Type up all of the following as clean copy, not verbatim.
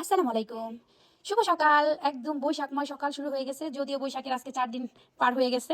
আসসালামু আলাইকুম। শুভ সকাল। একদম বৈশাখময় সকাল শুরু হয়ে গেছে। যদিও বৈশাখের আজকে ৪ দিন পার হয়ে গেছে।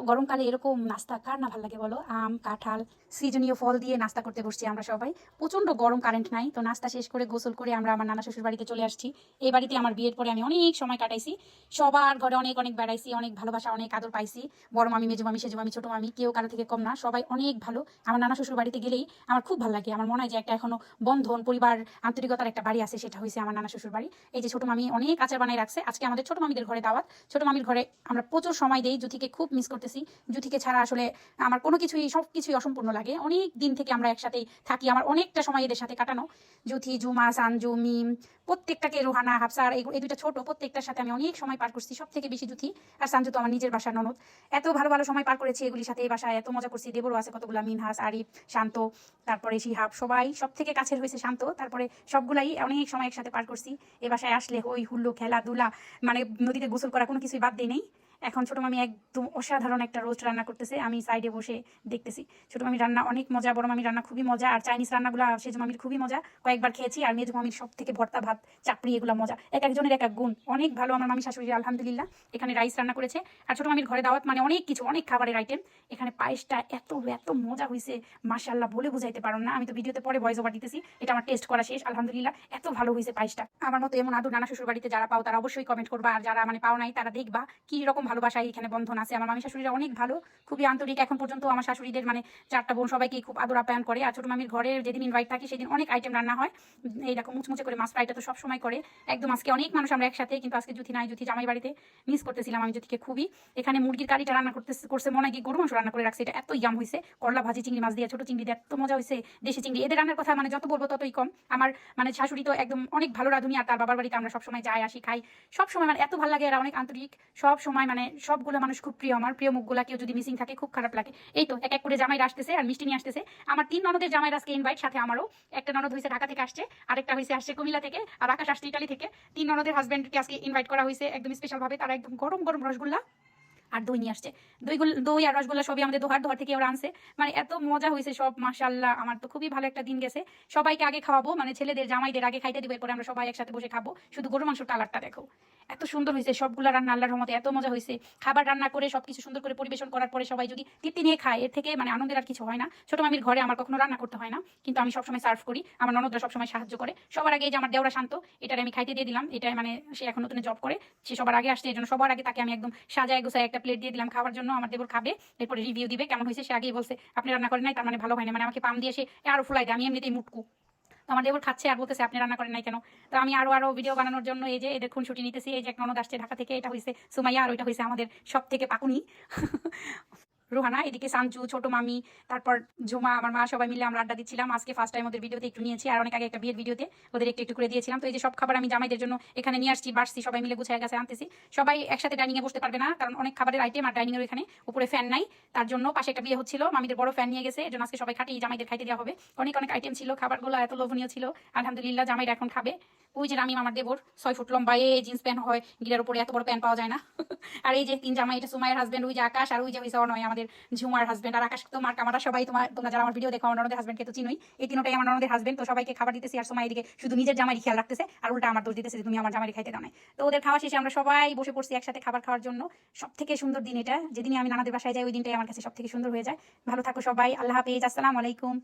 গরমকালে এরকম নাস্তা কার না ভাল লাগে বলো? আম, কাঁঠাল, সিজনীয় ফল দিয়ে নাস্তা করতে বসছি আমরা সবাই। প্রচণ্ড গরম, কারেন্ট নাই। তো নাস্তা শেষ করে গোসল করে আমরা আমার নানা শ্বশুর বাড়িতে চলে আসছি। এই বাড়িতে আমার বিয়ের পরে আমি অনেক সময় কাটাইছি। সবার ঘরে অনেক অনেক বেড়াইছি, অনেক ভালোবাসা, অনেক আদর পাইছি। বড় মামি, মেজো মামি, সেজো মামি, ছোট মামি, কেউ কারো থেকে কম না। সবাই অনেক ভালো। আমার নানা শ্বশুর বাড়িতে গেলেই আমার খুব ভালো লাগে। আমার মনে হয় যে একটা এখনো বন্ধন, পরিবার, আন্তরিকতার একটা বাড়ি আছে, সেটা হয়েছে আমার নানা শ্বশুর বাড়ি। এই যে ছোট মামি অনেক আচার বানাই রাখছে। আজকে আমাদের ছোট মামিদের ঘরে দাওয়াত। ছোট মামির ঘরে আমরা প্রচুর সময় দেই। জুথিকে খুব মিস করতেছি। জুথিকে ছাড়া আসলে আমার কোনো কিছুই, সব কিছুই অসম্পূর্ণ লাগে। অনেক দিন থেকে আমরা একসাথেই থাকি। আমার অনেকটা সময় এদের সাথে কাটানো। জুথি, জুমা, সানজু, মিম, প্রত্যেকটাকে, রোহানা, হাফসার, এই দুইটা ছোট, প্রত্যেকটার সাথে আমি অনেক সময় পার করছি। সব থেকে বেশি জুথি আর সানজু তো আমার নিজের বাসার ননদ। এত ভালো ভালো সময় পার করেছি এগুলির সাথে। এই বাসায় এত মজা করছি। দেবরও আছে কতগুলা, মিনহাস, আরিফ, শান্ত, তারপরে শিহাব, সবাই সব থেকে কাছের হয়েছে শান্ত। তারপরে সবগুলাই অনেক সময় একসাথে পার করছি। এ বাসায় আসলে হই হুল্লো, খেলাধুলা, মানে নদীতে গোসল করা, কোনো কিছুই বাদ দিয়ে নেই। এখন ছোট মামি একদম অসাধারণ একটা রোস্ট রান্না করতেছে, আমি সাইডে বসে দেখতেছি। ছোট মামির রান্না অনেক মজা, বড় মামির রান্না খুবই মজা। আর চাইনিজ রান্নাগুলো সেজো মামির খুবই মজা, কয়েকবার খেয়েছি। আর মেজো মামির সব থেকে ভর্তা, ভাত, চাপড়ি, এগুলো মজা। এক একজনের এক এক গুণ, অনেক ভালো আমার মামি শাশুড়ি আলহামদুলিল্লাহ। এখানে রাইস রান্না করেছে। আর ছোট মামির ঘরে দাওয়াত মানে অনেক কিছু, অনেক খাবারের আইটেম। এখানে পায়েসটা এত এত মজা হয়েছে, মাশাআল্লাহ, বলে বুঝাইতে পারো না। আমি তো ভিডিওতে পরে ভয়েস ওভার দিতেছি, এটা আমার টেস্ট করা শেষ। আলহামদুলিল্লাহ, এত ভালো হয়েছে পায়েসটা। আমার মতো এমন আদর নানা শ্বশুর বাড়িতে যারা পাও তারা অবশ্যই কমেন্ট করবা, আর যারা মানে পাও নাই তারা দেখবা কি রকম ভালোবাসা এখানে বন্ধন আছে। আমার মামি শাশুড়িরা অনেক ভালো, খুবই আন্তরিক। এখন পর্যন্ত আমার শাশুড়িদের মানে 4টা বোন সবাইকে খুব আদর আপ্যায়ন করে। আর ছোট মামির ঘরে যেদিন ইনভাইট থাকি সেদিন অনেক আইটেম রান্না হয়। এইরকম মুচমুচে করে মাছ ফ্রাইটা তো সব সময় করে। একদম আজকে অনেক মানুষ আমরা একসাথে, কিন্তু আজকে জুথি নাই। জুথি জামাই বাড়িতে, মিস করতেছিলাম আমি জুথিকে খুবই। এখানে মুরগির কারিটা রান্না করছে মনে হয় কি গরু মাংস রান্না করে রাখছে। এটা এত ইয়াম হয়েছে। করলা ভাজি, চিংড়ি মাছ দিয়ে, ছোট চিংড়ি দিয়ে এত মজা হয়েছে। দেশি চিংড়ি, এদের রান্নার কথা মানে যত বলবো ততই কম। আমার মানে শাশুড়ি তো একদম অনেক ভালো রাঁধুনি। আর তার বাবার বাড়িতে আমরা সবসময় যাই, আসি, খাই, সব সময় মানে এত ভালো লাগে। এরা অনেক আন্তরিক সব সময়, মানে সবগুলো মানুষ খুব প্রিয়। আমার প্রিয় মুখগুলা কেউ যদি মিসিং থাকে খুব খারাপ লাগে। এই তো এক এক করে জামাইরা আসতেছে আর মিষ্টি নিয়ে আসতেছে। আমার 3 ননদের জামাইরা আজকে ইনভাইট, সাথে আমারও। একটা ননদ হয়েছে ঢাকা থেকে আসছে, আরেকটা হয়েছে আসছে কুমিল্লা থেকে, আর আকাশ আসছে ইটালি থেকে। 3 ননদের হাজবেন্ডকে আজকে ইনভাইট করা হয়েছে একদম স্পেশাল ভাবে। তারা একদম গরম গরম রসগোল্লা আর দই নিয়ে আসছে। দই আর রসগোল্লা সবই আমাদের দোহার থেকে ওরা আনছে। মানে এত মজা হয়েছে সব, মাশাআল্লাহ। আমার তো খুবই ভালো একটা দিন গেছে। সবাইকে আগে খাওয়াবো, মানে ছেলেদের জামাইদের আগে খাইতে দিব, এরপরে আমরা সবাই একসাথে বসে খাবো। শুধু গরু মাংস কালারটা দেখো, এত সুন্দর হয়েছে সবগুলা রান্না। আল্লাহর রহমতে এত মজা হয়েছে। খাবার রান্না করে সবকিছু সুন্দর করে পরিবেশন করার পরে সবাই যদি তৃপ্তি নিয়ে খায়, এর থেকে মানে আনন্দের আর কিছু হয় না। ছোট মামির ঘরে আমার কখনো রান্না করতে হয় না, কিন্তু আমি সবসময় সার্ভ করি। আমার ননদরা সবসময় সাহায্য করে। সবার আগে এই যে আমার দেওরা শান্ত, এটারে আমি খাইতে দিয়ে দিলাম। এটা মানে সে এখন নতুন জব করে, সে সবার আগে আসছে, এই জন্য সবার আগে তাকে আমি একদম সাজায় গোছায় একটা প্লেট দিয়ে দিলাম খাওয়ার জন্য। আমার দেবর খাবে, এরপরে রিভিউ দিবে কেমন হয়েছে। সে আগেই বলছে আপনি রান্না করেন নাই, তার মানে ভালো হয় না। মানে আমাকে পাম দিয়ে সে আরো ফুলাই দেয়, আমি এমনিতেই মুটকু। তো আমার দেবর খাচ্ছে আর বলতেছে আপনি রান্না করেন নাই কেন। তো আমি আরো ভিডিও বানানোর জন্য এই যে এদের খুনসুটি নিতেছি। এই যে এক ননদ আসছে ঢাকা থেকে, এটা হয়েছে সুমাইয়া, আর ওইটা হয়েছে আমাদের সব থেকে পাকুনি রোহানা। এদিকে সানজু, ছোট মামি, তারপর ঝুমা, আমার মা, সবাই মিলে আমরা আড্ডা দিচ্ছিলাম। আজকে ফার্স্ট টাইম ওদের ভিডিওতে একটু নিয়েছি, আর অনেক আগে একটা বিয়ের ভিডিওতে ওদের একটু একটু করে দিয়েছিলাম। তো এই যে সব খাবার আমি জামাইদের জন্য এখানে নিয়ে আসছি, বাড়ছি, সবাই মিলে গুছায় গেছে আনতেছি। সবাই একসাথে ডাইনিংয়ে বসতে পারবে না, কারণ অনেক খাবারের আইটেম। আর ডাইনিংয়ের এখানে উপরে ফ্যান নাই, তার জন্য পাশে একটা বিয়ে হচ্ছিল, মামিদের বড় ফ্যান নিয়ে গেছে, এর জন্য আজকে সবাই খাটি জামাইদের খাইতে দেওয়া হবে। অনেক অনেক আইটেম ছিল, খাবারগুলো এত লোভনীয় ছিল। আলহামদুলিল্লাহ, জামাইরা এখন খাবে। ওই যে রামিম আমার দেবর, 6 ফুট লম্বা, জিন্স প্যান্ট হয়, গিরার উপরে এত বড় প্যান্ট পাওয়া যায় না। আর এই যে 3 জামাই, এটা সুমাইয়ের হাজবেন্ড, ওই যে আকাশ, আর ওই যে হইছে অনয় আমাদের ঝুমার হাজবেন্ড। আর আকাশ তো মার্কা, আমরা সবাই তোমরা যারা আমার ভিডিও দেখো আমার ননদের হাজবেন্ডকে তো চিনোই। এই 3টাই আমার ননদের হাজবেন্ড। তো সবাইকে খাবার দিতেছি, আর সময় এদিকে শুধু নিজের জামাইয়ের খেয়াল রাখতেছে, আর উল্টা আমার দোষ দিতেছে যে তুমি আমার জামাইয়ের খাইতে দাও নাই। তো ওদের খাওয়া শেষে আমরা সবাই বসে পড়ছি একসাথে খাবার খাওয়ার জন্য। সব থেকে সুন্দর দিন এটা, যেদিনই আমি নানাদের বাসায় যাই ওই দিনটাই আমার কাছে সব থেকে সুন্দর হয়ে যায়। ভালো থাকো সবাই, আল্লাহ হাফেজ, আসসালামু আলাইকুম।